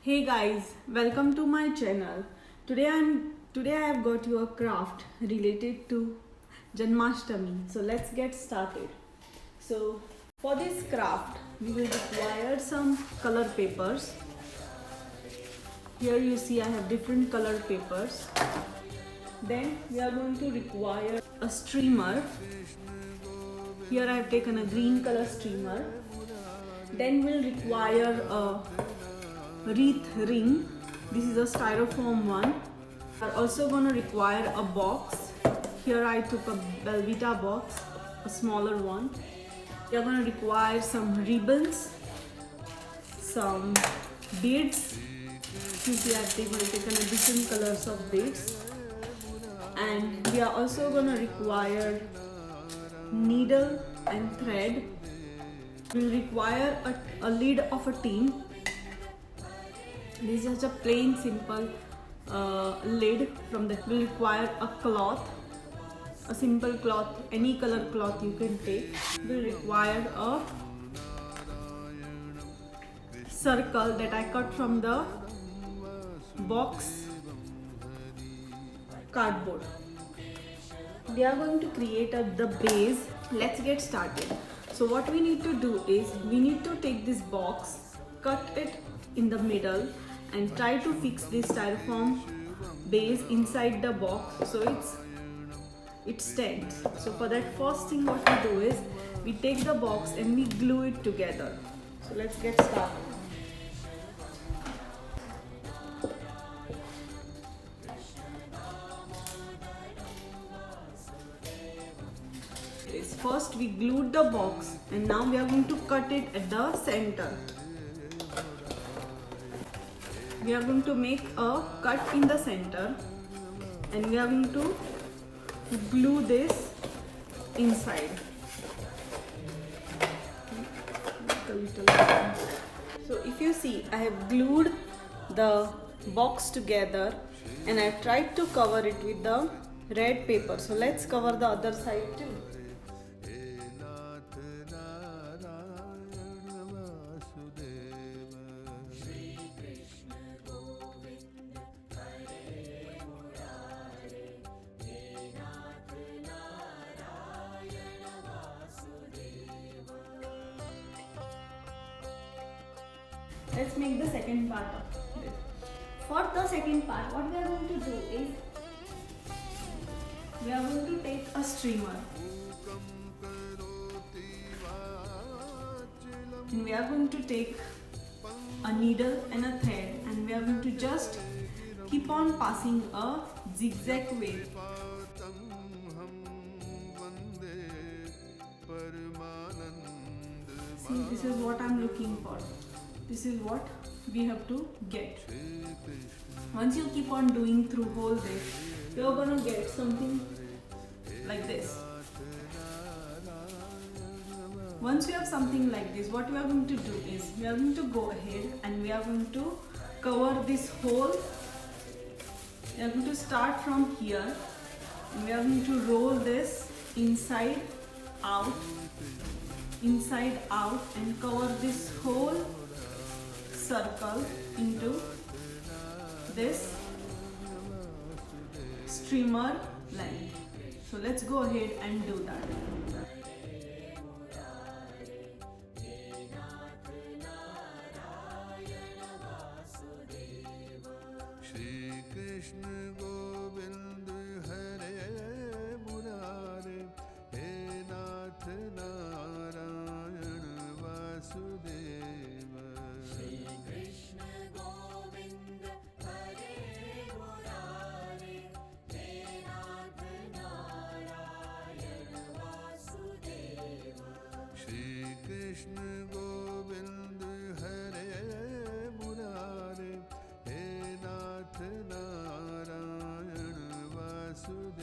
Hey guys, welcome to my channel. Today I have got you a craft related to Janmashtami. So let's get started. So for this craft we will require some color papers. Here you see I have different color papers. Then we are going to require a streamer. Here I have taken a green color streamer. Then we'll require a wreath ring. This is a styrofoam one. We are also going to require a box. Here I took a Belvita box, a smaller one. We are going to require some ribbons, some beads. You see I have taken a different colors of beads. And we are also going to require needle and thread. We will require a lid of a tin. This is just a plain simple lid. From that we will require a cloth, a simple cloth, any color cloth you can take. We will require a circle that I cut from the box cardboard. We are going to create the base. Let's get started. So what we need to do is we need to take this box, cut it in the middle and try to fix this styrofoam base inside the box so it stands. So for that, first thing what we do is we take the box and we glue it together. So let's get started. First we glued the box and now we are going to cut it at the center. We are going to make a cut in the center and we are going to glue this inside. So if you see, I have glued the box together and I have tried to cover it with the red paper. So let's cover the other side too. Let's make the second part of this. For the second part, what we are going to do is we are going to take a streamer and we are going to take a needle and a thread and we are going to just keep on passing a zigzag way. See, this is what I am looking for. This is what we have to get. Once you keep on doing through whole this, you are going to get something like this. Once you have something like this, what we are going to do is we are going to go ahead and we are going to cover this hole. We are going to start from here and we are going to roll this inside out and cover this whole circle into this streamer length. So let's go ahead and do that.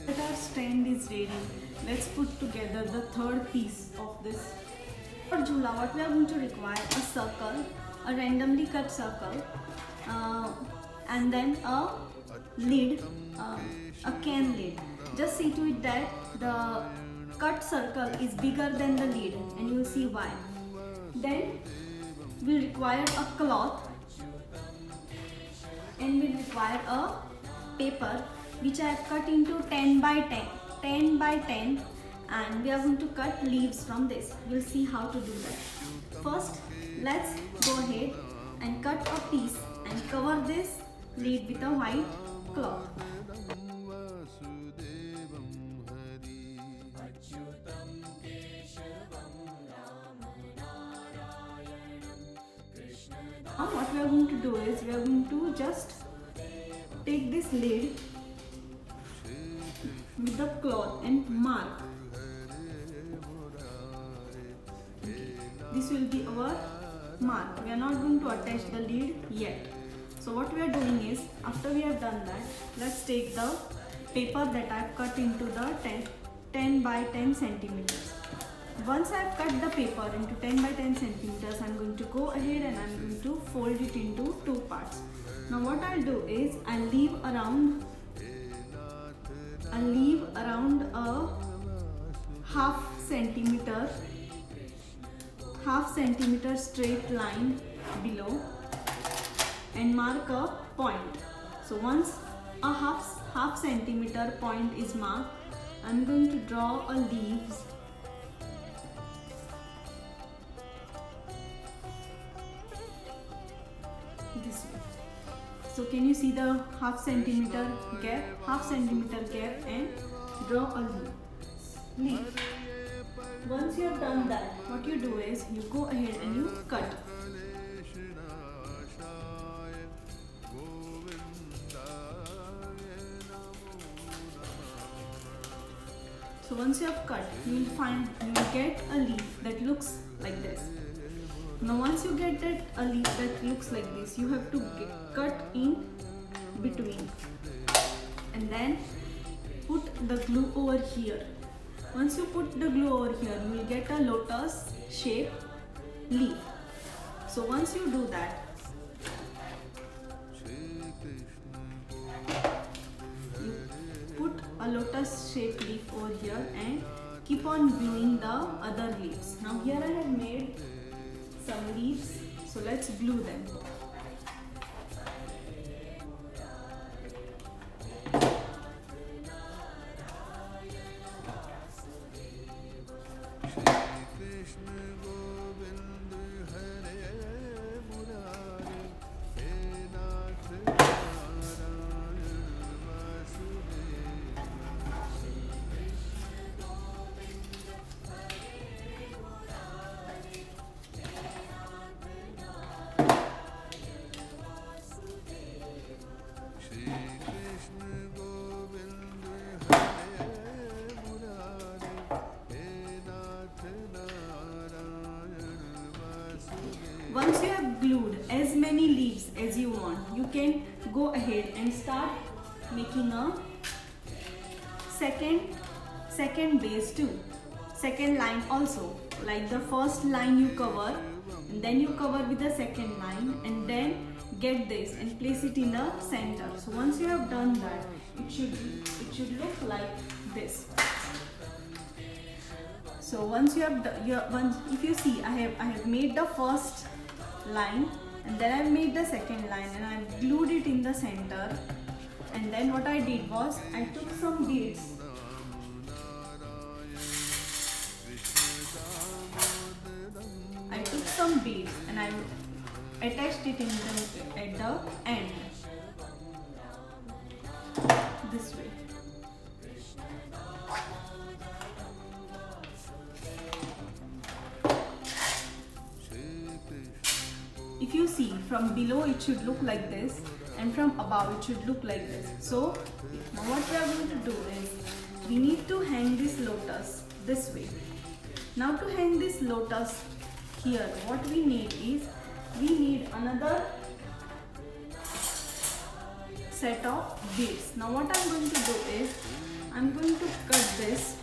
That our stand is ready, let's put together the third piece of this. For jhula, what we are going to require a circle, a randomly cut circle, and then a lid, a can lid. Just see to it that the cut circle is bigger than the lid, and you will see why. Then we require a cloth require a paper which I have cut into 10 by 10 by 10, and we are going to cut leaves from this. We'll see how to do that. First, let's go ahead and cut a piece and cover this leaf with a white cloth. Now what we are going to do is we are going to just take this lid with the cloth and mark. Okay. This will be our mark. We are not going to attach the lid yet. So what we are doing is, after we have done that, let's take the paper that I have cut into the 10 by 10 centimeters. Once I have cut the paper into 10 by 10 centimeters, I am going to go ahead and I am going to fold it into two parts. Now what I'll do is I'll leave around a half centimeter straight line below and mark a point. So once a half centimeter point is marked, I'm going to draw a leaves this way. So can you see the half centimeter gap and draw a leaf. Once you have done that, what you do is you go ahead and you cut. So once you have cut, you will get a leaf that looks like this. Now once you get a leaf that looks like this, you have to cut in between and then put the glue over here. Once you put the glue over here, you will get a lotus shaped leaf. So once you do that, you put a lotus shaped leaf over here and keep on gluing the other leaves. Now here I have made some leaves, so let's glue them. Once you have glued as many leaves as you want, you can go ahead and start making a second base too. Second line also, like the first line you cover and then you cover with the second line and then get this and place it in the center. So once you have done that, it should look like this. So once you have if you see, I have made the first line and then I made the second line and I glued it in the center, and then what I did was I took some beads and I attached it at the end this way. If you see, from below it should look like this and from above it should look like this. So now what we are going to do is we need to hang this lotus this way. Now to hang this lotus here, what we need is we need another set of beads. Now what I'm going to do is I'm going to cut this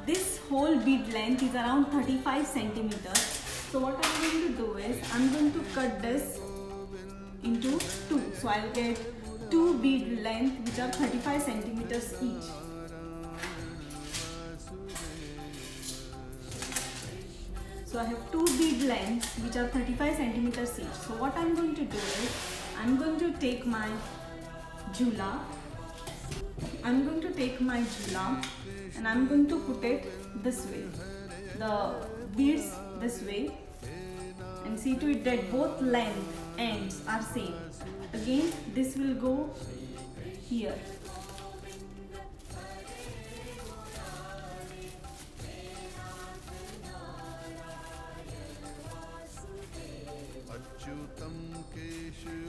this whole bead length is around 35 centimeters. So what I'm going to do is I'm going to cut this into two. So I'll get 2 bead length which are 35 centimeters each. So I have 2 bead lengths which are 35 centimeters each. So what I'm going to do is, I'm going to take my jhula. I'm going to take my jhula and I'm going to put it this way. The beads this way, and see to it that both length ends are same. Again, this will go here.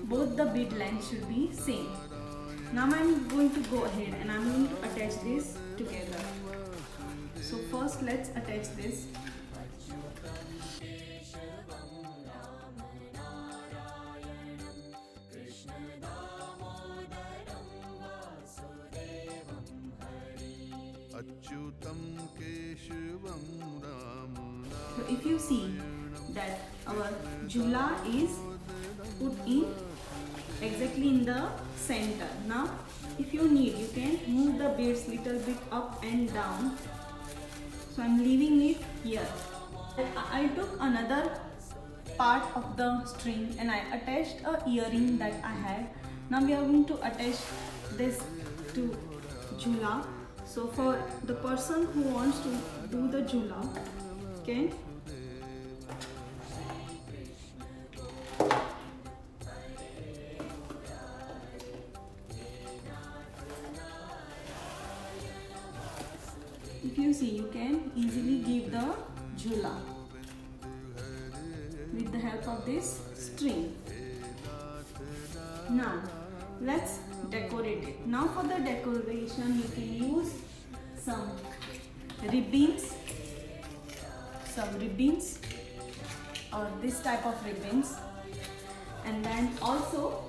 Both the bead length should be same. Now I'm going to go ahead and I'm going to attach this together. So first let's attach this. So if you see that our jhula is put in exactly in the center. Now if you need, you can move the beads little bit up and down. So I'm leaving it here. I took another part of the string and I attached a earring that I had. Now we are going to attach this to jhula. So for the person who wants to do the jhula, can if you see, you can easily give the jhula with the help of this string. Now let's decorate it. Now for the decoration, you can use some ribbons or this type of ribbons, and then also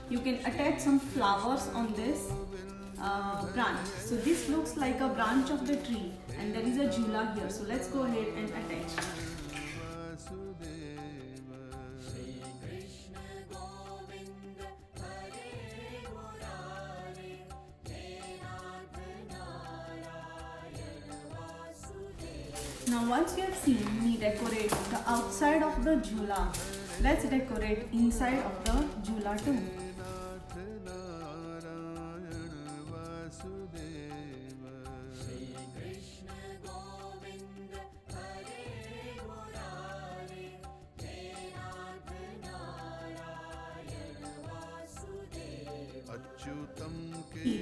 you can attach some flowers on this branch. So this looks like a branch of the tree and there is a jhula here. So let's go ahead and attach. Now once you have seen me decorate the outside of the jhula, let's decorate inside of the jhula too.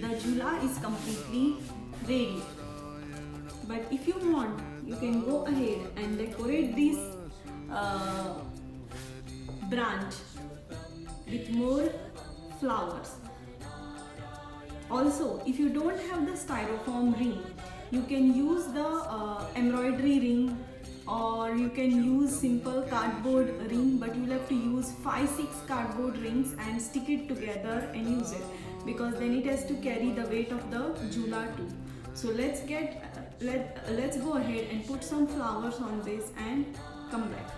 The jhula is completely ready. But if you want, you can go ahead and decorate this branch with more flowers. Also, if you don't have the styrofoam ring, you can use the embroidery ring, or you can use simple cardboard ring, but you'll have to use 5-6 cardboard rings and stick it together and use it, because then it has to carry the weight of the jhula too. So let's go ahead and put some flowers on this and come back.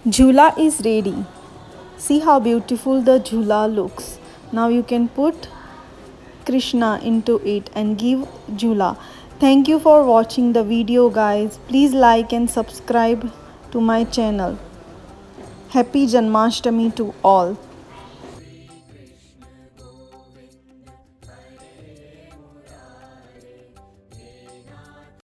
Jhula is ready. See how beautiful the jhula looks. Now you can put Krishna into it and give jhula. Thank you for watching the video, guys. Please like and subscribe to my channel. Happy Janmashtami to all.